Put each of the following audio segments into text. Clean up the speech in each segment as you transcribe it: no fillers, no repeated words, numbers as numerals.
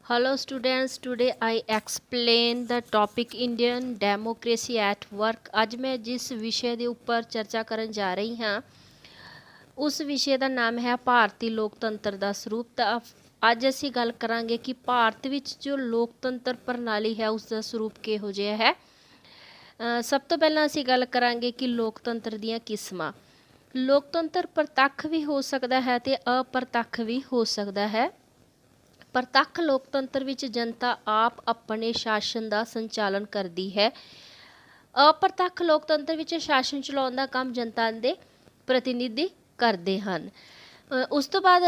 Hello students, today I explain the topic Indian democracy at work। ਅੱਜ ਮੈਂ ਜਿਸ ਵਿਸ਼ੇ ਦੇ ਉੱਪਰ ਚਰਚਾ ਕਰਨ ਜਾ ਰਹੀ ਹਾਂ ਉਸ ਵਿਸ਼ੇ ਦਾ ਨਾਮ ਹੈ ਭਾਰਤੀ ਲੋਕਤੰਤਰ ਦਾ ਸਰੂਪ। ਤਾਂ ਅੱਜ ਅਸੀਂ ਗੱਲ ਕਰਾਂਗੇ ਕਿ ਭਾਰਤ ਵਿੱਚ ਜੋ ਲੋਕਤੰਤਰ ਪ੍ਰਣਾਲੀ ਹੈ ਉਸ ਦਾ ਸਰੂਪ ਕਿਹੋ ਜਿਹਾ ਹੈ। ਸਭ ਤੋਂ ਪਹਿਲਾਂ ਅਸੀਂ ਗੱਲ ਕਰਾਂਗੇ ਕਿ ਲੋਕਤੰਤਰ ਦੀਆਂ ਕਿਸਮਾਂ। ਲੋਕਤੰਤਰ ਪ੍ਰਤੱਖ ਵੀ ਹੋ ਸਕਦਾ ਹੈ ਤੇ ਅਪ੍ਰਤੱਖ ਵੀ ਹੋ ਸਕਦਾ ਹੈ। ਪ੍ਰਤੱਖ ਲੋਕਤੰਤਰ ਵਿੱਚ ਜਨਤਾ ਆਪ ਆਪਣੇ ਸ਼ਾਸਨ ਦਾ ਸੰਚਾਲਨ ਕਰਦੀ ਹੈ। ਅਪ੍ਰਤੱਖ ਲੋਕਤੰਤਰ ਵਿੱਚ ਸ਼ਾਸਨ ਚਲਾਉਣ ਦਾ ਕੰਮ ਜਨਤਾ ਦੇ ਪ੍ਰਤੀਨਿਧੀ ਕਰਦੇ ਹਨ। ਉਸ ਤੋਂ ਬਾਅਦ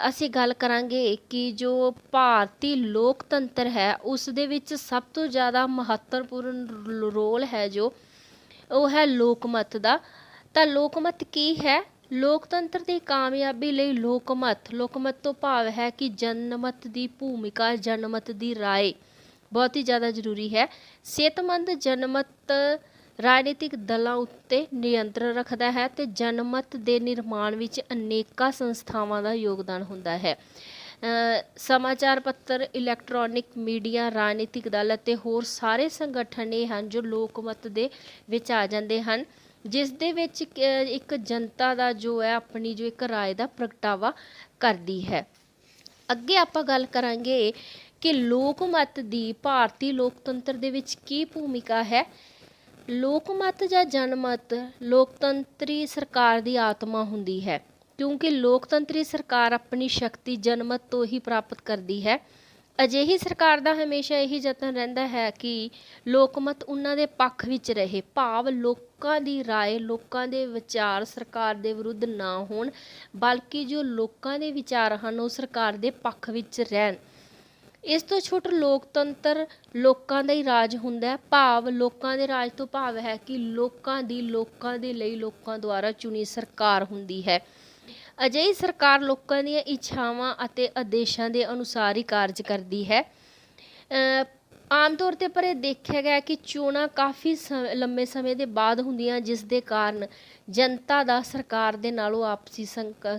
ਅਸੀਂ ਗੱਲ ਕਰਾਂਗੇ ਕਿ ਜੋ ਭਾਰਤੀ ਲੋਕਤੰਤਰ ਹੈ ਉਸ ਦੇ ਵਿੱਚ ਸਭ ਤੋਂ ਜ਼ਿਆਦਾ ਮਹੱਤਵਪੂਰਨ ਰੋਲ ਹੈ ਜੋ ਉਹ ਹੈ ਲੋਕਮਤ ਦਾ। ਤਾਂ ਲੋਕਮਤ ਕੀ ਹੈ? ਲੋਕਤੰਤਰ ਦੀ ਕਾਮਯਾਬੀ ਲਈ ਲੋਕਮਤ ਤੋਂ ਭਾਵ ਹੈ ਕਿ ਜਨਮਤ ਦੀ ਭੂਮਿਕਾ, ਜਨਮਤ ਦੀ ਰਾਏ ਬਹੁਤ ਹੀ ਜ਼ਿਆਦਾ ਜ਼ਰੂਰੀ ਹੈ। ਸਿਹਤਮੰਦ ਜਨਮਤ ਰਾਜਨੀਤਿਕ ਦਲਾਂ ਉੱਤੇ ਨਿਯੰਤਰਣ ਰੱਖਦਾ ਹੈ ਤੇ ਜਨਮਤ ਦੇ ਨਿਰਮਾਣ ਵਿੱਚ ਅਨੇਕਾਂ ਸੰਸਥਾਵਾਂ ਦਾ ਯੋਗਦਾਨ ਹੁੰਦਾ ਹੈ। ਸਮਾਚਾਰ ਪੱਤਰ, ਇਲੈਕਟ੍ਰੋਨਿਕ ਮੀਡੀਆ, ਰਾਜਨੀਤਿਕ ਦਲ ਅਤੇ ਹੋਰ ਸਾਰੇ ਸੰਗਠਨ ਇਹ ਹਨ ਜੋ ਲੋਕਮਤ ਦੇ ਵਿੱਚ ਆ ਜਾਂਦੇ ਹਨ, ਜਿਸ ਦੇ ਵਿੱਚ ਇੱਕ ਜਨਤਾ ਦਾ ਜੋ ਹੈ ਆਪਣੀ ਜੋ ਇੱਕ ਰਾਏ ਦਾ ਪ੍ਰਗਟਾਵਾ ਕਰਦੀ ਹੈ। ਅੱਗੇ ਆਪਾਂ ਗੱਲ ਕਰਾਂਗੇ ਕਿ ਲੋਕਮਤ ਦੀ ਭਾਰਤੀ ਲੋਕਤੰਤਰ ਦੇ ਵਿੱਚ ਕੀ ਭੂਮਿਕਾ ਹੈ। ਲੋਕਮਤ ਜਾਂ ਜਨਮਤ ਲੋਕਤੰਤਰੀ ਸਰਕਾਰ ਦੀ ਆਤਮਾ ਹੁੰਦੀ ਹੈ, ਕਿਉਂਕਿ ਲੋਕਤੰਤਰੀ ਸਰਕਾਰ ਆਪਣੀ ਸ਼ਕਤੀ ਜਨਮਤ ਤੋਂ ਹੀ ਪ੍ਰਾਪਤ ਕਰਦੀ ਹੈ। ਅਜਿਹੀ ਸਰਕਾਰ ਦਾ ਹਮੇਸ਼ਾ ਇਹੀ ਯਤਨ ਰਹਿੰਦਾ ਹੈ ਕਿ ਲੋਕਮਤ ਉਹਨਾਂ ਦੇ ਪੱਖ ਵਿੱਚ ਰਹੇ, ਭਾਵ ਲੋਕਾਂ ਦੀ ਰਾਏ, ਲੋਕਾਂ ਦੇ ਵਿਚਾਰ ਸਰਕਾਰ ਦੇ ਵਿਰੁੱਧ ਨਾ ਹੋਣ, ਬਲਕਿ ਜੋ ਲੋਕਾਂ ਦੇ ਵਿਚਾਰ ਹਨ ਉਹ ਸਰਕਾਰ ਦੇ ਪੱਖ ਵਿੱਚ ਰਹਿਣ। ਇਸ ਤੋਂ ਛੋਟ ਲੋਕਤੰਤਰ ਲੋਕਾਂ ਦਾ ਹੀ ਰਾਜ ਹੁੰਦਾ, ਭਾਵ ਲੋਕਾਂ ਦੇ ਰਾਜ ਤੋਂ ਭਾਵ ਹੈ ਕਿ ਲੋਕਾਂ ਦੇ ਲਈ ਲੋਕਾਂ ਦੁਆਰਾ ਚੁਣੀ ਸਰਕਾਰ ਹੁੰਦੀ ਹੈ। ਅਜਿਹੀ ਸਰਕਾਰ ਲੋਕਾਂ ਦੀਆਂ ਇੱਛਾਵਾਂ ਅਤੇ ਆਦੇਸ਼ਾਂ ਦੇ ਅਨੁਸਾਰ ਹੀ ਕਾਰਜ ਕਰਦੀ ਹੈ। ਆਮ ਤੌਰ 'ਤੇ ਪਰ ਇਹ ਦੇਖਿਆ ਗਿਆ ਕਿ ਚੋਣਾਂ ਕਾਫੀ ਲੰਬੇ ਸਮੇਂ ਦੇ ਬਾਅਦ ਹੁੰਦੀਆਂ, ਜਿਸ ਦੇ ਕਾਰਨ ਜਨਤਾ ਦਾ ਸਰਕਾਰ ਦੇ ਨਾਲੋਂ ਆਪਸੀ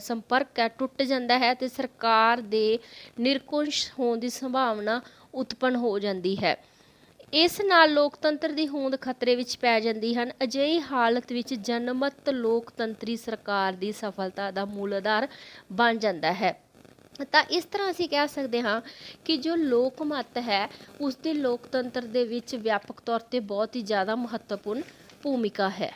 ਸੰਪਰਕ ਹੈ ਟੁੱਟ ਜਾਂਦਾ ਹੈ ਤੇ ਸਰਕਾਰ ਦੇ ਨਿਰੰਕੁਸ਼ ਹੋਣ ਦੀ ਸੰਭਾਵਨਾ ਉਤਪੰਨ ਹੋ ਜਾਂਦੀ ਹੈ। ਇਸ ਨਾਲ ਲੋਕਤੰਤਰ ਦੀ ਹੋਂਦ ਖਤਰੇ ਵਿੱਚ ਪੈ ਜਾਂਦੀ ਹਨ। ਅਜਿਹੀ ਹਾਲਤ ਵਿੱਚ ਜਨਮਤ ਲੋਕਤੰਤਰੀ ਸਰਕਾਰ ਦੀ ਸਫਲਤਾ ਦਾ ਮੂਲ ਆਧਾਰ ਬਣ ਜਾਂਦਾ ਹੈ। ਤਾਂ ਇਸ ਤਰ੍ਹਾਂ ਅਸੀਂ ਕਹਿ ਸਕਦੇ ਹਾਂ ਕਿ ਜੋ ਲੋਕਮਤ ਹੈ ਉਸ ਦੀ ਲੋਕਤੰਤਰ ਦੇ ਵਿੱਚ ਵਿਆਪਕ ਤੌਰ 'ਤੇ ਬਹੁਤ ਹੀ ਜ਼ਿਆਦਾ ਮਹੱਤਵਪੂਰਨ ਭੂਮਿਕਾ ਹੈ।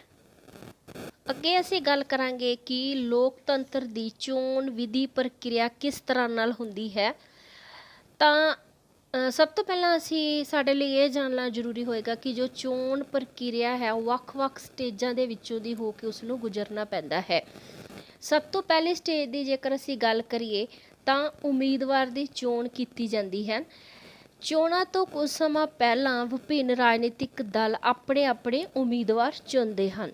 ਅੱਗੇ ਅਸੀਂ ਗੱਲ ਕਰਾਂਗੇ ਕਿ ਲੋਕਤੰਤਰ ਦੀ ਚੋਣ ਵਿਧੀ ਪ੍ਰਕਿਰਿਆ ਕਿਸ ਤਰ੍ਹਾਂ ਨਾਲ ਹੁੰਦੀ ਹੈ। ਤਾਂ ਸਭ ਤੋਂ ਪਹਿਲਾਂ ਸਾਡੇ ਲਈ ਇਹ ਜਾਣਨਾ ਜ਼ਰੂਰੀ ਹੋਏਗਾ ਕਿ ਜੋ ਚੋਣ ਪ੍ਰਕਿਰਿਆ ਹੈ ਉਹ ਵੱਖ-ਵੱਖ ਸਟੇਜਾਂ ਦੇ ਵਿੱਚੋਂ ਦੀ ਹੋ ਕੇ ਉਸ ਨੂੰ ਗੁਜ਼ਰਨਾ ਪੈਂਦਾ ਹੈ। ਸਭ ਤੋਂ ਪਹਿਲੀ ਸਟੇਜ ਦੀ ਜੇਕਰ ਅਸੀਂ ਗੱਲ ਕਰੀਏ ਤਾਂ ਉਮੀਦਵਾਰ ਦੀ ਚੋਣ ਕੀਤੀ ਜਾਂਦੀ ਹੈ। ਚੋਣਾਂ ਤੋਂ ਕੁਝ ਸਮਾਂ ਪਹਿਲਾਂ ਵਿਭਿੰਨ ਰਾਜਨੀਤਿਕ ਦਲ ਆਪਣੇ ਉਮੀਦਵਾਰ ਚੁਣਦੇ ਹਨ।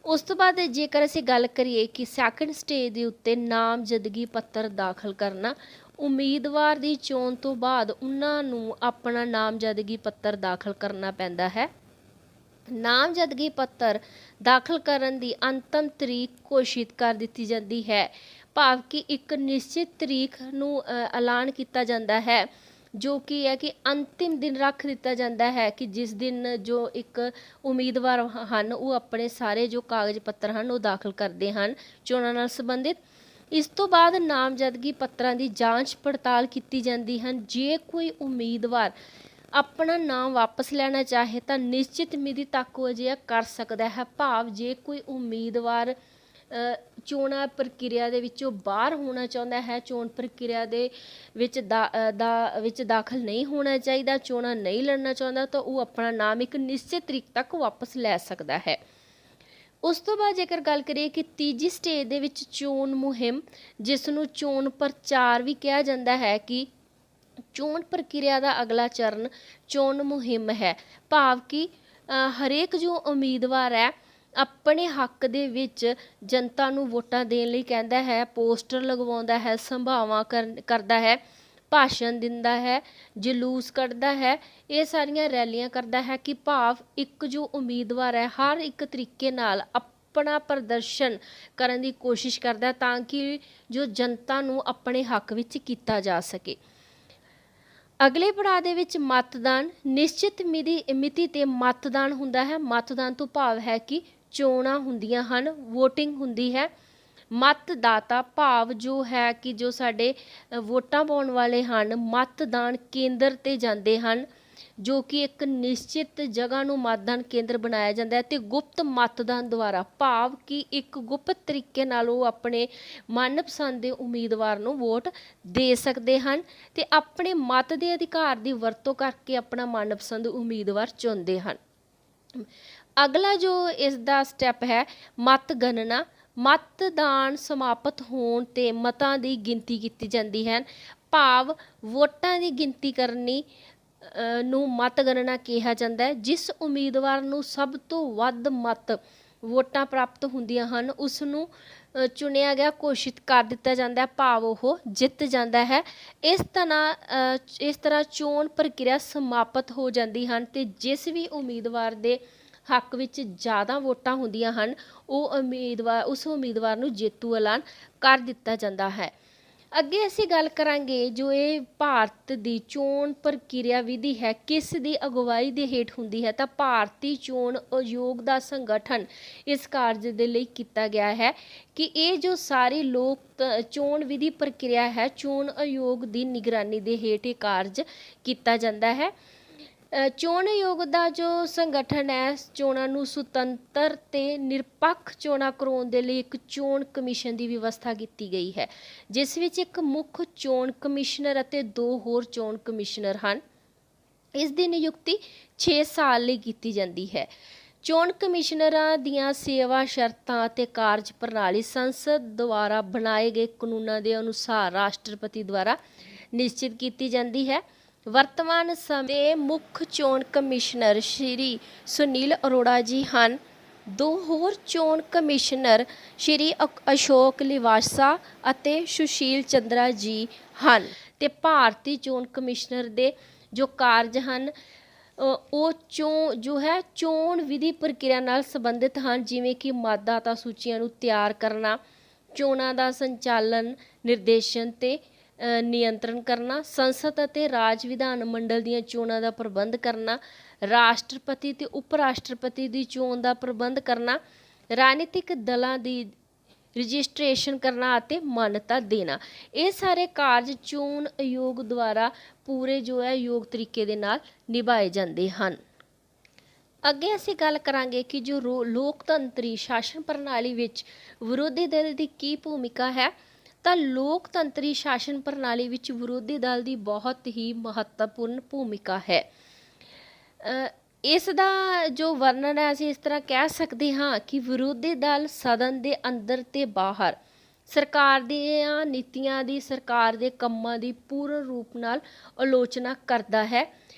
ਉਸ ਤੋਂ ਬਾਅਦ ਜੇਕਰ ਅਸੀਂ ਗੱਲ ਕਰੀਏ ਕਿ ਸੈਕੰਡ ਸਟੇਜ ਦੇ ਉੱਤੇ ਨਾਮਜ਼ਦਗੀ ਪੱਤਰ ਦਾਖਲ ਕਰਨਾ। ਉਮੀਦਵਾਰ ਦੀ ਚੋਣ ਤੋਂ ਬਾਅਦ ਉਹਨਾਂ ਨੂੰ ਆਪਣਾ ਨਾਮਜ਼ਦਗੀ ਪੱਤਰ ਦਾਖਲ ਕਰਨਾ ਪੈਂਦਾ ਹੈ। ਨਾਮਜ਼ਦਗੀ ਪੱਤਰ ਦਾਖਲ ਕਰਨ ਦੀ ਅੰਤਮ ਤਰੀਕ ਘੋਸ਼ਿਤ ਕਰ ਦਿੱਤੀ ਜਾਂਦੀ ਹੈ, ਭਾਵ ਕਿ ਇੱਕ ਨਿਸ਼ਚਿਤ ਤਰੀਕ ਨੂੰ ਐਲਾਨ ਕੀਤਾ ਜਾਂਦਾ ਹੈ, ਜੋ ਕਿ ਹੈ ਕਿ ਅੰਤਿਮ ਦਿਨ ਰੱਖ ਦਿੱਤਾ ਜਾਂਦਾ ਹੈ ਕਿ ਜਿਸ ਦਿਨ ਜੋ ਇੱਕ ਉਮੀਦਵਾਰ ਹਨ ਉਹ ਆਪਣੇ ਸਾਰੇ ਜੋ ਕਾਗਜ਼ ਪੱਤਰ ਹਨ ਉਹ ਦਾਖਲ ਕਰਦੇ ਹਨ ਚੋਣਾਂ ਨਾਲ ਸੰਬੰਧਿਤ। ਇਸ ਤੋਂ ਬਾਅਦ ਨਾਮਜ਼ਦਗੀ ਪੱਤਰਾਂ ਦੀ ਜਾਂਚ ਪੜਤਾਲ ਕੀਤੀ ਜਾਂਦੀ ਹਨ। ਜੇ ਕੋਈ ਉਮੀਦਵਾਰ ਆਪਣਾ ਨਾਮ ਵਾਪਸ ਲੈਣਾ ਚਾਹੇ ਤਾਂ ਨਿਸ਼ਚਿਤ ਮਿਤੀ ਤੱਕ ਉਹ ਅਜਿਹਾ ਕਰ ਸਕਦਾ ਹੈ, ਭਾਵ ਜੇ ਕੋਈ ਉਮੀਦਵਾਰ ਚੋਣਾਂ ਪ੍ਰਕਿਰਿਆ ਦੇ ਵਿੱਚੋਂ ਬਾਹਰ ਹੋਣਾ ਚਾਹੁੰਦਾ ਹੈ, ਚੋਣ ਪ੍ਰਕਿਰਿਆ ਦੇ ਵਿੱਚ ਦਾਖਲ ਨਹੀਂ ਹੋਣਾ ਚਾਹੀਦਾ, ਚੋਣਾਂ ਨਹੀਂ ਲੜਨਾ ਚਾਹੁੰਦਾ, ਤਾਂ ਉਹ ਆਪਣਾ ਨਾਮ ਇੱਕ ਨਿਸ਼ਚਿਤ ਤਰੀਕ ਤੱਕ ਵਾਪਸ ਲੈ ਸਕਦਾ ਹੈ। ਉਸ ਤੋਂ ਬਾਅਦ ਜੇਕਰ ਗੱਲ ਕਰੀਏ ਕਿ ਤੀਜੀ ਸਟੇਜ ਦੇ ਵਿੱਚ ਚੋਣ ਮੁਹਿੰਮ, ਜਿਸ ਨੂੰ ਚੋਣ ਪ੍ਰਚਾਰ ਵੀ ਕਿਹਾ ਜਾਂਦਾ ਹੈ, ਕਿ ਚੋਣ ਪ੍ਰਕਿਰਿਆ ਦਾ ਅਗਲਾ ਚਰਨ ਚੋਣ ਮੁਹਿੰਮ ਹੈ, ਭਾਵ ਕਿ ਹਰੇਕ ਜੋ ਉਮੀਦਵਾਰ ਹੈ ਆਪਣੇ ਹੱਕ ਦੇ ਵਿੱਚ ਜਨਤਾ ਨੂੰ ਵੋਟਾਂ ਦੇਣ ਲਈ ਕਹਿੰਦਾ ਹੈ, ਪੋਸਟਰ ਲਗਵਾਉਂਦਾ ਹੈ, ਸਭਾਵਾਂ ਕਰਦਾ ਹੈ, ਭਾਸ਼ਣ ਦਿੰਦਾ ਹੈ, ਜਲੂਸ ਕੱਢਦਾ ਹੈ, ਇਹ ਸਾਰੀਆਂ ਰੈਲੀਆਂ ਕਰਦਾ ਹੈ, ਕਿ ਭਾਵ ਇੱਕ ਜੋ ਉਮੀਦਵਾਰ ਹੈ ਹਰ ਇੱਕ ਤਰੀਕੇ ਨਾਲ ਆਪਣਾ ਪ੍ਰਦਰਸ਼ਨ ਕਰਨ ਦੀ ਕੋਸ਼ਿਸ਼ ਕਰਦਾ ਤਾਂ ਕਿ ਜੋ ਜਨਤਾ ਨੂੰ ਆਪਣੇ ਹੱਕ ਵਿੱਚ ਕੀਤਾ ਜਾ ਸਕੇ। ਅਗਲੇ ਪੜਾਅ ਦੇ ਵਿੱਚ ਮਤਦਾਨ ਨਿਸ਼ਚਿਤ ਮਿਤੀ ਤੇ ਮਤਦਾਨ ਹੁੰਦਾ ਹੈ। ਮਤਦਾਨ ਤੋਂ ਭਾਵ ਹੈ ਕਿ ਚੋਣਾਂ ਹੁੰਦੀਆਂ ਹਨ, ਵੋਟਿੰਗ ਹੁੰਦੀ ਹੈ। ਮਤਦਾਤਾ ਭਾਵ ਜੋ ਹੈ ਕਿ ਜੋ ਸਾਡੇ ਵੋਟਾਂ ਪਾਉਣ ਵਾਲੇ ਹਨ, ਮਤਦਾਨ ਕੇਂਦਰ 'ਤੇ ਜਾਂਦੇ ਹਨ, ਜੋ ਕਿ ਇੱਕ ਨਿਸ਼ਚਿਤ ਜਗ੍ਹਾ ਨੂੰ ਮਤਦਾਨ ਕੇਂਦਰ ਬਣਾਇਆ ਜਾਂਦਾ ਹੈ। ਅਤੇ ਗੁਪਤ ਮਤਦਾਨ ਦੁਆਰਾ ਭਾਵ ਕਿ ਇੱਕ ਗੁਪਤ ਤਰੀਕੇ ਨਾਲ ਉਹ ਆਪਣੇ ਮਨਪਸੰਦ ਦੇ ਉਮੀਦਵਾਰ ਨੂੰ ਵੋਟ ਦੇ ਸਕਦੇ ਹਨ ਅਤੇ ਆਪਣੇ ਮਤ ਦੇ ਅਧਿਕਾਰ ਦੀ ਵਰਤੋਂ ਕਰਕੇ ਆਪਣਾ ਮਨਪਸੰਦ ਉਮੀਦਵਾਰ ਚੁਣਦੇ ਹਨ। ਅਗਲਾ ਜੋ ਇਸ ਦਾ ਸਟੈਪ ਹੈ ਮਤਗਣਨਾ। ਮਤਦਾਨ ਸਮਾਪਤ ਹੋਣ 'ਤੇ ਮਤਾਂ ਦੀ ਗਿਣਤੀ ਕੀਤੀ ਜਾਂਦੀ ਹੈ, ਭਾਵ ਵੋਟਾਂ ਦੀ ਗਿਣਤੀ ਕਰਨੀ ਨੂੰ ਮਤਗਣਨਾ ਕਿਹਾ ਜਾਂਦਾ ਹੈ। ਜਿਸ ਉਮੀਦਵਾਰ ਨੂੰ ਸਭ ਤੋਂ ਵੱਧ ਮਤ ਵੋਟਾਂ ਪ੍ਰਾਪਤ ਹੁੰਦੀਆਂ ਹਨ ਉਸ ਨੂੰ ਚੁਣਿਆ ਗਿਆ ਘੋਸ਼ਿਤ ਕਰ ਦਿੱਤਾ ਜਾਂਦਾ ਹੈ, ਭਾਵ ਉਹ ਜਿੱਤ ਜਾਂਦਾ ਹੈ। ਇਸ ਤਰ੍ਹਾਂ ਚੋਣ ਪ੍ਰਕਿਰਿਆ ਸਮਾਪਤ ਹੋ ਜਾਂਦੀ ਹਨ ਅਤੇ ਜਿਸ ਵੀ ਉਮੀਦਵਾਰ ਦੇ ਹੱਕ ਵਿੱਚ ਜ਼ਿਆਦਾ ਵੋਟਾਂ ਹੁੰਦੀਆਂ ਹਨ ਉਸ ਉਮੀਦਵਾਰ ਨੂੰ ਜੇਤੂ ਐਲਾਨ ਕਰ ਦਿੱਤਾ ਜਾਂਦਾ ਹੈ। ਅੱਗੇ ਅਸੀਂ ਗੱਲ ਕਰਾਂਗੇ ਜੋ ਇਹ ਭਾਰਤ ਦੀ ਚੋਣ ਪ੍ਰਕਿਰਿਆ ਵਿਧੀ ਹੈ ਕਿਸ ਦੀ ਅਗਵਾਈ ਦੇ ਹੇਠ ਹੁੰਦੀ ਹੈ, ਤਾਂ ਭਾਰਤੀ ਚੋਣ ਆਯੋਗ ਦਾ ਸੰਗਠਨ ਇਸ ਕਾਰਜ ਦੇ ਲਈ ਕੀਤਾ ਗਿਆ ਹੈ ਕਿ ਇਹ ਜੋ ਸਾਰੀ ਚੋਣ ਵਿਧੀ ਪ੍ਰਕਿਰਿਆ ਹੈ ਚੋਣ ਆਯੋਗ ਦੀ ਨਿਗਰਾਨੀ ਦੇ ਹੇਠ ਇਹ ਕਾਰਜ ਕੀਤਾ ਜਾਂਦਾ ਹੈ। ਚੋਣ ਆਯੋਗ ਦਾ ਜੋ ਸੰਗਠਨ ਹੈ ਚੋਣਾਂ ਨੂੰ ਸੁਤੰਤਰ ਤੇ ਨਿਰਪੱਖ ਚੋਣਾਂ ਕਰਵਾਉਣ ਦੇ ਲਈ ਇੱਕ ਚੋਣ ਕਮਿਸ਼ਨ ਦੀ ਵਿਵਸਥਾ ਕੀਤੀ ਗਈ ਹੈ, ਜਿਸ ਵਿੱਚ ਇੱਕ ਮੁੱਖ ਚੋਣ ਕਮਿਸ਼ਨਰ ਅਤੇ 2 ਹੋਰ ਚੋਣ ਕਮਿਸ਼ਨਰ ਹਨ। ਇਸ ਦੀ ਨਿਯੁਕਤੀ 6 ਸਾਲ ਲਈ ਕੀਤੀ ਜਾਂਦੀ ਹੈ। ਚੋਣ ਕਮਿਸ਼ਨਰਾਂ ਦੀਆਂ ਸੇਵਾ ਸ਼ਰਤਾਂ ਅਤੇ ਕਾਰਜ ਪ੍ਰਣਾਲੀ ਸੰਸਦ ਦੁਆਰਾ ਬਣਾਏ ਗਏ ਕਾਨੂੰਨਾਂ ਦੇ ਅਨੁਸਾਰ ਰਾਸ਼ਟਰਪਤੀ ਦੁਆਰਾ ਨਿਸ਼ਚਿਤ ਕੀਤੀ ਜਾਂਦੀ ਹੈ। ਵਰਤਮਾਨ ਸਮੇਂ ਦੇ ਮੁੱਖ ਚੋਣ ਕਮਿਸ਼ਨਰ ਸ਼੍ਰੀ ਸੁਨੀਲ ਅਰੋੜਾ ਜੀ ਹਨ। 2 ਹੋਰ ਚੋਣ ਕਮਿਸ਼ਨਰ ਸ਼੍ਰੀ ਅਸ਼ੋਕ ਲਿਵਾਸਾ ਅਤੇ ਸੁਸ਼ੀਲ ਚੰਦਰਾ ਜੀ ਹਨ। ਅਤੇ ਭਾਰਤੀ ਚੋਣ ਕਮਿਸ਼ਨਰ ਦੇ ਜੋ ਕਾਰਜ ਹਨ ਉਹ ਚੋਣ ਵਿਧੀ ਪ੍ਰਕਿਰਿਆ ਨਾਲ ਸੰਬੰਧਿਤ ਹਨ, ਜਿਵੇਂ ਕਿ ਮਤਦਾਤਾ ਸੂਚੀਆਂ ਨੂੰ ਤਿਆਰ ਕਰਨਾ, ਚੋਣਾਂ ਦਾ ਸੰਚਾਲਨ ਨਿਰਦੇਸ਼ਨ ਤੇ ਨਿਯੰਤਰਣ ਕਰਨਾ, ਸੰਸਦ ਅਤੇ ਰਾਜ ਵਿਧਾਨ ਮੰਡਲ ਦੀਆਂ ਚੋਣਾਂ ਦਾ ਪ੍ਰਬੰਧ ਕਰਨਾ, ਰਾਸ਼ਟਰਪਤੀ ਤੇ ਉਪ ਰਾਸ਼ਟਰਪਤੀ ਦੀ ਚੋਣ ਦਾ ਪ੍ਰਬੰਧ ਕਰਨਾ, ਰਾਜਨੀਤਿਕ ਦਲਾਂ ਦੀ ਰਜਿਸਟ੍ਰੇਸ਼ਨ ਕਰਨਾ ਅਤੇ ਮਾਨਤਾ ਦੇਣਾ। ਇਹ ਸਾਰੇ ਕਾਰਜ ਚੋਣ ਆਯੋਗ ਦੁਆਰਾ ਪੂਰੇ ਯੋਗ ਤਰੀਕੇ ਦੇ ਨਾਲ ਨਿਭਾਏ ਜਾਂਦੇ ਹਨ। ਅੱਗੇ ਅਸੀਂ ਗੱਲ ਕਰਾਂਗੇ ਕਿ ਜੋ ਲੋਕਤੰਤਰੀ ਸ਼ਾਸਨ ਪ੍ਰਣਾਲੀ ਵਿੱਚ ਵਿਰੋਧੀ ਦਲ ਦੀ ਕੀ ਭੂਮਿਕਾ ਹੈ, ਤਾਂ ਲੋਕਤੰਤਰੀ ਸ਼ਾਸਨ ਪ੍ਰਣਾਲੀ ਵਿੱਚ ਵਿਰੋਧੀ ਦਲ ਦੀ ਬਹੁਤ ਹੀ ਮਹੱਤਵਪੂਰਨ ਭੂਮਿਕਾ ਹੈ। ਇਸ ਦਾ ਜੋ ਵਰਣਨ ਹੈ ਅਸੀਂ ਇਸ ਤਰ੍ਹਾਂ ਕਹਿ ਸਕਦੇ ਹਾਂ ਕਿ ਵਿਰੋਧੀ ਦਲ ਸਦਨ ਦੇ ਅੰਦਰ ਤੇ ਬਾਹਰ ਸਰਕਾਰ ਦੀਆਂ ਨੀਤੀਆਂ ਦੀ, ਸਰਕਾਰ ਦੇ ਕੰਮਾਂ ਦੀ ਪੂਰਨ ਰੂਪ ਨਾਲ ਆਲੋਚਨਾ ਕਰਦਾ ਹੈ।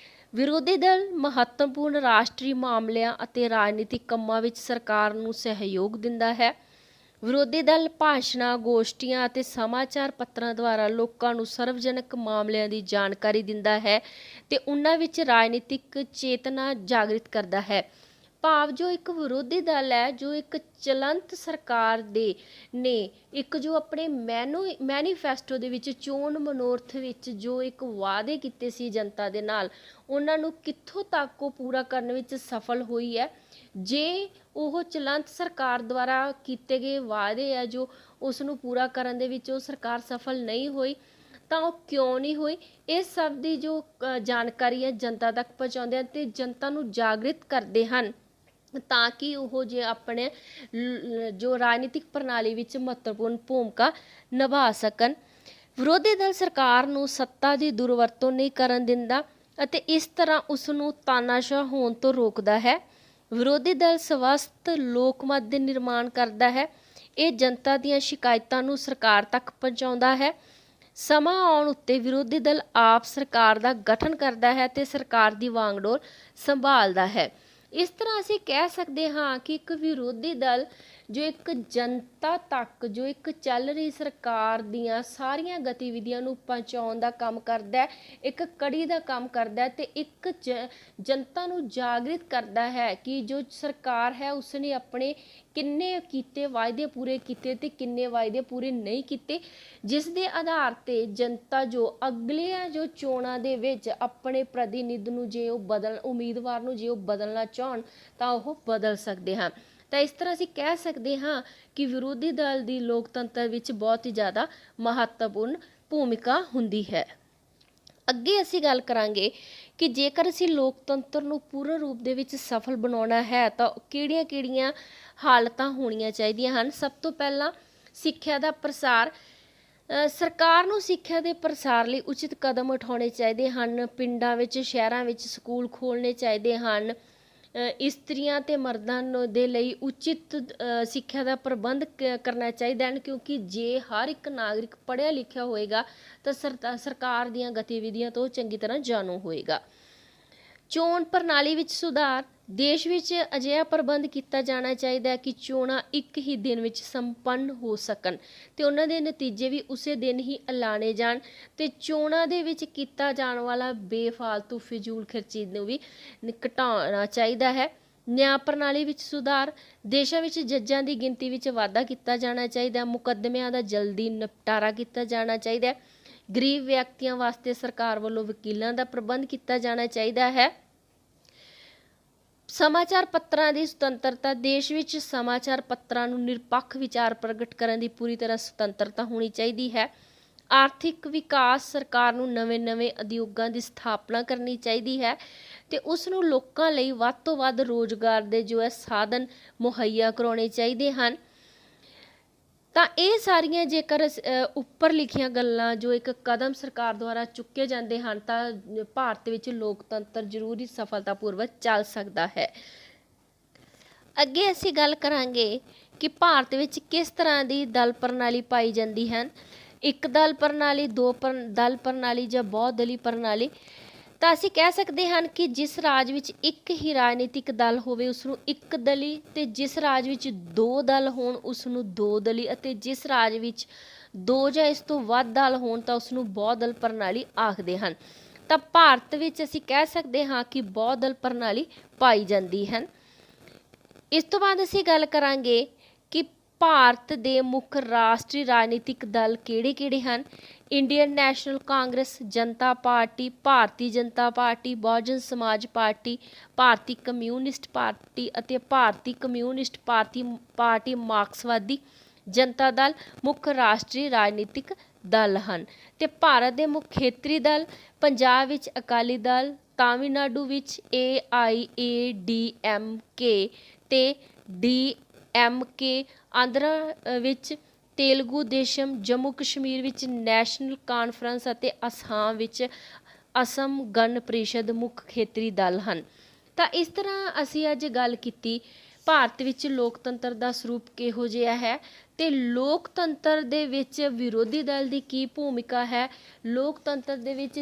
ਵਿਰੋਧੀ ਦਲ ਮਹੱਤਵਪੂਰਨ ਰਾਸ਼ਟਰੀ ਮਾਮਲਿਆਂ ਅਤੇ ਰਾਜਨੀਤਿਕ ਕੰਮਾਂ ਵਿੱਚ ਸਰਕਾਰ ਨੂੰ ਸਹਿਯੋਗ ਦਿੰਦਾ ਹੈ। ਵਿਰੋਧੀ ਦਲ ਭਾਸ਼ਣਾਂ, ਗੋਸ਼ਟੀਆਂ ਅਤੇ ਸਮਾਚਾਰ ਪੱਤਰਾਂ ਦੁਆਰਾ ਲੋਕਾਂ ਨੂੰ ਸਰਵਜਨਕ ਮਾਮਲਿਆਂ ਦੀ ਜਾਣਕਾਰੀ ਦਿੰਦਾ ਹੈ ਅਤੇ ਉਹਨਾਂ ਵਿੱਚ ਰਾਜਨੀਤਿਕ ਚੇਤਨਾ ਜਾਗਰਿਤ ਕਰਦਾ ਹੈ। ਭਾਵ ਜੋ ਇੱਕ ਵਿਰੋਧੀ ਦਲ ਹੈ ਜੋ ਇੱਕ ਚਲੰਤ ਸਰਕਾਰ ਦੇ ਨੇ ਇੱਕ ਜੋ ਆਪਣੇ ਮੈਨੀਫੈਸਟੋ ਦੇ ਵਿੱਚ ਚੋਣ ਮਨੋਰਥ ਵਿੱਚ ਜੋ ਇੱਕ ਵਾਅਦੇ ਕੀਤੇ ਸੀ ਜਨਤਾ ਦੇ ਨਾਲ, ਉਹਨਾਂ ਨੂੰ ਕਿੱਥੋਂ ਤੱਕ ਉਹ ਪੂਰਾ ਕਰਨ ਵਿੱਚ ਸਫਲ ਹੋਈ ਹੈ। ਜੇ ਉਹ ਚਲੰਤ ਸਰਕਾਰ ਦੁਆਰਾ ਕੀਤੇ ਗਏ ਵਾਅਦੇ ਹੈ ਜੋ ਉਸ ਨੂੰ ਪੂਰਾ ਕਰਨ ਦੇ ਵਿੱਚ ਉਹ ਸਰਕਾਰ ਸਫਲ ਨਹੀਂ ਹੋਈ ਤਾਂ ਉਹ ਕਿਉਂ ਨਹੀਂ ਹੋਈ, ਇਸ ਸਭ ਦੀ ਜੋ ਜਾਣਕਾਰੀ ਹੈ ਜਨਤਾ ਤੱਕ ਪਹੁੰਚਾਉਂਦੇ ਹਨ ਅਤੇ ਜਨਤਾ ਨੂੰ ਜਾਗਰਿਤ ਕਰਦੇ ਹਨ ਤਾਂ ਕਿ ਉਹ ਜੇ ਆਪਣੇ ਜੋ ਰਾਜਨੀਤਿਕ ਪ੍ਰਣਾਲੀ ਵਿੱਚ ਮਹੱਤਵਪੂਰਨ ਭੂਮਿਕਾ ਨਿਭਾ ਸਕਣ। ਵਿਰੋਧੀ ਦਲ ਸਰਕਾਰ ਨੂੰ ਸੱਤਾ ਦੀ ਦੁਰਵਰਤੋਂ ਨਹੀਂ ਕਰਨ ਦਿੰਦਾ ਅਤੇ ਇਸ ਤਰ੍ਹਾਂ ਉਸ ਨੂੰ ਤਾਨਾਸ਼ਾਹ ਹੋਣ ਤੋਂ ਰੋਕਦਾ ਹੈ। ਵਿਰੋਧੀ ਦਲ ਸਵਸਥ ਲੋਕਮਤ ਦੇ ਨਿਰਮਾਣ ਕਰਦਾ ਹੈ। ਇਹ ਜਨਤਾ ਦੀਆਂ ਸ਼ਿਕਾਇਤਾਂ ਨੂੰ ਸਰਕਾਰ ਤੱਕ ਪਹੁੰਚਾਉਂਦਾ ਹੈ। ਸਮਾਂ ਆਉਣ ਉੱਤੇ ਵਿਰੋਧੀ ਦਲ ਆਪ ਸਰਕਾਰ ਦਾ ਗਠਨ ਕਰਦਾ ਹੈ ਅਤੇ ਸਰਕਾਰ ਦੀ ਵਾਂਗਡੋਰ ਸੰਭਾਲਦਾ ਹੈ। ਇਸ ਤਰ੍ਹਾਂ ਅਸੀਂ ਕਹਿ ਸਕਦੇ ਹਾਂ ਕਿ ਇੱਕ ਵਿਰੋਧੀ ਦਲ ਜੋ ਇੱਕ ਜਨਤਾ ਤੱਕ ਜੋ ਇੱਕ ਚੱਲ ਰਹੀ ਸਰਕਾਰ ਦੀਆਂ ਸਾਰੀਆਂ ਗਤੀਵਿਧੀਆਂ ਨੂੰ ਪਹੁੰਚਾਉਣ ਦਾ ਕੰਮ ਕਰਦਾ ਹੈ, ਇੱਕ ਕੜੀ ਦਾ ਕੰਮ ਕਰਦਾ ਹੈ ਤੇ ਇੱਕ ਜਨਤਾ ਨੂੰ ਜਾਗਰਿਤ ਕਰਦਾ ਹੈ ਕਿ ਜੋ ਸਰਕਾਰ ਹੈ ਉਸਨੇ ਆਪਣੇ ਕਿੰਨੇ ਕੀਤੇ ਵਾਅਦੇ ਪੂਰੇ ਕੀਤੇ ਤੇ ਕਿੰਨੇ ਵਾਅਦੇ ਪੂਰੇ ਨਹੀਂ ਕੀਤੇ, ਜਿਸ ਦੇ ਆਧਾਰ ਤੇ ਜਨਤਾ ਜੋ ਅਗਲੀਆਂ ਜੋ ਚੋਣਾਂ ਦੇ ਵਿੱਚ ਆਪਣੇ ਪ੍ਰਤੀਨਿਧ ਨੂੰ ਜੇ ਉਹ ਉਮੀਦਵਾਰ ਨੂੰ ਜੇ ਉਹ ਬਦਲਣਾ ਚਾਹਣ ਤਾਂ ਉਹ ਬਦਲ ਸਕਦੇ ਹਨ। ਤਾਂ ਇਸ ਤਰ੍ਹਾਂ ਅਸੀਂ ਕਹਿ ਸਕਦੇ ਹਾਂ ਕਿ ਵਿਰੋਧੀ ਦਲ ਦੀ ਲੋਕਤੰਤਰ ਵਿੱਚ ਬਹੁਤ ਹੀ ਜ਼ਿਆਦਾ ਮਹੱਤਵਪੂਰਨ ਭੂਮਿਕਾ ਹੁੰਦੀ ਹੈ। ਅੱਗੇ ਅਸੀਂ ਗੱਲ ਕਰਾਂਗੇ ਕਿ ਜੇਕਰ ਅਸੀਂ ਲੋਕਤੰਤਰ ਨੂੰ ਪੂਰਨ ਰੂਪ ਦੇ ਵਿੱਚ ਸਫਲ ਬਣਾਉਣਾ ਹੈ ਤਾਂ ਕਿਹੜੀਆਂ-ਕਿਹੜੀਆਂ ਹਾਲਤਾਂ ਹੋਣੀਆਂ ਚਾਹੀਦੀਆਂ ਹਨ। ਸਭ ਤੋਂ ਪਹਿਲਾਂ ਸਿੱਖਿਆ ਦਾ ਪ੍ਰਸਾਰ। ਸਰਕਾਰ ਨੂੰ ਸਿੱਖਿਆ ਦੇ ਪ੍ਰਸਾਰ ਲਈ ਉਚਿਤ ਕਦਮ ਉਠਾਉਣੇ ਚਾਹੀਦੇ ਹਨ। ਪਿੰਡਾਂ ਵਿੱਚ, ਸ਼ਹਿਰਾਂ ਵਿੱਚ ਸਕੂਲ ਖੋਲ੍ਹਣੇ ਚਾਹੀਦੇ ਹਨ। ਇਸਤਰੀਆਂ ਤੇ ਮਰਦਾਂ ਦੇ ਲਈ ਉਚਿਤ ਸਿੱਖਿਆ ਦਾ ਪ੍ਰਬੰਧ ਕਰਨਾ ਚਾਹੀਦਾ ਹੈ, ਕਿਉਂਕਿ ਜੇ ਹਰ ਇੱਕ ਨਾਗਰਿਕ ਪੜ੍ਹਿਆ ਲਿਖਿਆ ਹੋਏਗਾ ਤਾਂ ਸਰਕਾਰ ਦੀਆਂ ਗਤੀਵਿਧੀਆਂ ਤੋਂ ਚੰਗੀ ਤਰ੍ਹਾਂ ਜਾਣੂ ਹੋਏਗਾ। ਚੋਣ ਪ੍ਰਣਾਲੀ ਵਿੱਚ ਸੁਧਾਰ। ਦੇਸ਼ ਵਿੱਚ ਅਜਿਹਾ ਪ੍ਰਬੰਧ ਕੀਤਾ ਜਾਣਾ ਚਾਹੀਦਾ ਹੈ ਕਿ ਚੋਣਾਂ ਇੱਕ ਹੀ ਦਿਨ ਵਿੱਚ ਸੰਪੰਨ ਹੋ ਸਕਣ ਤੇ ਉਹਨਾਂ ਦੇ ਨਤੀਜੇ ਵੀ ਉਸੇ ਦਿਨ ਹੀ ਐਲਾਨੇ ਜਾਣ ਤੇ ਚੋਣਾਂ ਦੇ ਵਿੱਚ ਕੀਤਾ ਜਾਣ ਵਾਲਾ ਬੇਫਾਲਤੂ ਫਿਜ਼ੂਲ ਖਰਚੀ ਨੂੰ ਵੀ ਘਟਾਉਣਾ ਚਾਹੀਦਾ ਹੈ। ਨਿਆਂ ਪ੍ਰਣਾਲੀ ਵਿੱਚ ਸੁਧਾਰ। ਦੇਸ਼ਾਂ ਵਿੱਚ ਜੱਜਾਂ ਦੀ ਗਿਣਤੀ ਵਿੱਚ ਵਾਧਾ ਕੀਤਾ ਜਾਣਾ ਚਾਹੀਦਾ। ਮੁਕੱਦਮਿਆਂ ਦਾ ਜਲਦੀ ਨਿਪਟਾਰਾ ਕੀਤਾ ਜਾਣਾ ਚਾਹੀਦਾ ਹੈ। ਗਰੀਬ ਵਿਅਕਤੀਆਂ ਵਾਸਤੇ ਸਰਕਾਰ ਵੱਲੋਂ ਵਕੀਲਾਂ ਦਾ ਪ੍ਰਬੰਧ ਕੀਤਾ ਜਾਣਾ ਚਾਹੀਦਾ ਹੈ। ਸਮਾਚਾਰ ਪੱਤਰਾਂ ਦੀ ਸੁਤੰਤਰਤਾ। ਦੇਸ਼ ਵਿੱਚ ਸਮਾਚਾਰ ਪੱਤਰਾਂ ਨੂੰ ਨਿਰਪੱਖ ਵਿਚਾਰ ਪ੍ਰਗਟ ਕਰਨ ਦੀ ਪੂਰੀ ਤਰ੍ਹਾਂ ਸੁਤੰਤਰਤਾ ਹੋਣੀ ਚਾਹੀਦੀ ਹੈ। ਆਰਥਿਕ ਵਿਕਾਸ। ਸਰਕਾਰ ਨੂੰ ਨਵੇਂ ਉਦਯੋਗਾਂ ਦੀ ਸਥਾਪਨਾ ਕਰਨੀ ਚਾਹੀਦੀ ਹੈ ਤੇ ਉਸ ਨੂੰ ਲੋਕਾਂ ਲਈ ਵੱਧ ਤੋਂ ਵੱਧ ਰੋਜ਼ਗਾਰ ਦੇ ਜੋ ਹੈ ਸਾਧਨ ਮੁਹੱਈਆ ਕਰਾਉਣੇ ਚਾਹੀਦੇ ਹਨ। ਤਾਂ ਇਹ ਸਾਰੀਆਂ ਜੇਕਰ ਉੱਪਰ ਲਿਖੀਆਂ ਗੱਲਾਂ ਜੋ ਇੱਕ ਕਦਮ ਸਰਕਾਰ ਦੁਆਰਾ ਚੁੱਕੇ ਜਾਂਦੇ ਹਨ ਤਾਂ ਭਾਰਤ ਵਿੱਚ ਲੋਕਤੰਤਰ ਜ਼ਰੂਰ ਹੀ ਸਫਲਤਾਪੂਰਵਕ ਚੱਲ ਸਕਦਾ ਹੈ। ਅੱਗੇ ਅਸੀਂ ਗੱਲ ਕਰਾਂਗੇ ਕਿ ਭਾਰਤ ਵਿੱਚ ਕਿਸ ਤਰ੍ਹਾਂ ਦੀ ਦਲ ਪ੍ਰਣਾਲੀ ਪਾਈ ਜਾਂਦੀ ਹੈ। ਇੱਕ ਦਲ ਪ੍ਰਣਾਲੀ, ਦੋ ਦਲ ਪ੍ਰਣਾਲੀ ਜਾਂ ਬਹੁਦਲੀ ਪ੍ਰਣਾਲੀ। ਤਾਂ ਅਸੀਂ ਕਹਿ ਸਕਦੇ ਹਨ ਕਿ ਜਿਸ ਰਾਜ ਵਿੱਚ ਇੱਕ ਹੀ ਰਾਜਨੀਤਿਕ ਦਲ ਹੋਵੇ ਉਸ ਨੂੰ ਇੱਕ ਦਲੀ, ਤੇ ਜਿਸ ਰਾਜ ਵਿੱਚ ਦੋ ਦਲ ਹੋਣ ਉਸ ਨੂੰ ਦੋ ਦਲੀ, ਅਤੇ ਜਿਸ ਰਾਜ ਵਿੱਚ ਦੋ ਜਾਂ ਇਸ ਤੋਂ ਵੱਧ ਦਲ ਹੋਣ ਤਾਂ ਉਸ ਨੂੰ ਬਹੁਦਲ ਪ੍ਰਣਾਲੀ ਆਖਦੇ ਹਨ। ਤਾਂ ਭਾਰਤ ਵਿੱਚ ਅਸੀਂ ਕਹਿ ਸਕਦੇ ਹਾਂ ਕਿ ਬਹੁਦਲ ਪ੍ਰਣਾਲੀ ਪਾਈ ਜਾਂਦੀ ਹੈ। ਇਸ ਤੋਂ ਬਾਅਦ ਅਸੀਂ ਗੱਲ ਕਰਾਂਗੇ ਕਿ ਭਾਰਤ ਦੇ ਮੁੱਖ ਰਾਸ਼ਟਰੀ ਰਾਜਨੀਤਿਕ ਦਲ ਕਿਹੜੇ-ਕਿਹੜੇ ਹਨ। ਇੰਡੀਅਨ ਨੈਸ਼ਨਲ ਕਾਂਗਰਸ, ਜਨਤਾ ਪਾਰਟੀ, ਭਾਰਤੀ ਜਨਤਾ ਪਾਰਟੀ, ਬਹੁਜਨ ਸਮਾਜ ਪਾਰਟੀ, ਭਾਰਤੀ ਕਮਿਊਨਿਸਟ ਪਾਰਟੀ ਅਤੇ ਭਾਰਤੀ ਕਮਿਊਨਿਸਟ ਪਾਰਟੀ ਮਾਰਕਸਵਾਦੀ ਜਨਤਾ ਦਲ ਮੁੱਖ ਰਾਸ਼ਟਰੀ ਰਾਜਨੀਤਿਕ ਦਲ ਹਨ। ਤੇ ਭਾਰਤ ਦੇ ਮੁੱਖ ਖੇਤਰੀ ਦਲ। ਪੰਜਾਬ ਵਿੱਚ ਅਕਾਲੀ ਦਲ, ਤਾਮਿਲਨਾਡੂ ਵਿੱਚ AIADMK ਤੇ DMK, ਆਂਧਰਾ ਵਿੱਚ ਤੇਲਗੂ ਦੇਸ਼ਮ, ਜੰਮੂ ਕਸ਼ਮੀਰ ਵਿੱਚ ਨੈਸ਼ਨਲ ਕਾਨਫਰੰਸ ਅਤੇ ਅਸਾਮ ਵਿੱਚ ਅਸਮ ਗਣ ਪਰਿਸ਼ਦ ਮੁੱਖ ਖੇਤਰੀ ਦਲ ਹਨ। ਤਾਂ ਇਸ ਤਰ੍ਹਾਂ ਅਸੀਂ ਅੱਜ ਗੱਲ ਕੀਤੀ ਭਾਰਤ ਵਿੱਚ ਲੋਕਤੰਤਰ ਦਾ ਸਰੂਪ ਕਿਹੋ ਜਿਹਾ ਹੈ ਤੇ ਲੋਕਤੰਤਰ ਦੇ ਵਿੱਚ ਵਿਰੋਧੀ ਦਲ ਦੀ ਕੀ ਭੂਮਿਕਾ ਹੈ, ਲੋਕਤੰਤਰ ਦੇ ਵਿੱਚ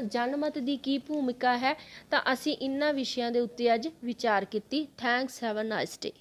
ਜਨਮਤ ਦੀ ਕੀ ਭੂਮਿਕਾ ਹੈ। ਤਾਂ ਅਸੀਂ ਇਹਨਾਂ ਵਿਸ਼ਿਆਂ ਦੇ ਉੱਤੇ ਅੱਜ ਵਿਚਾਰ ਕੀਤੀ। Thanks, have a nice day.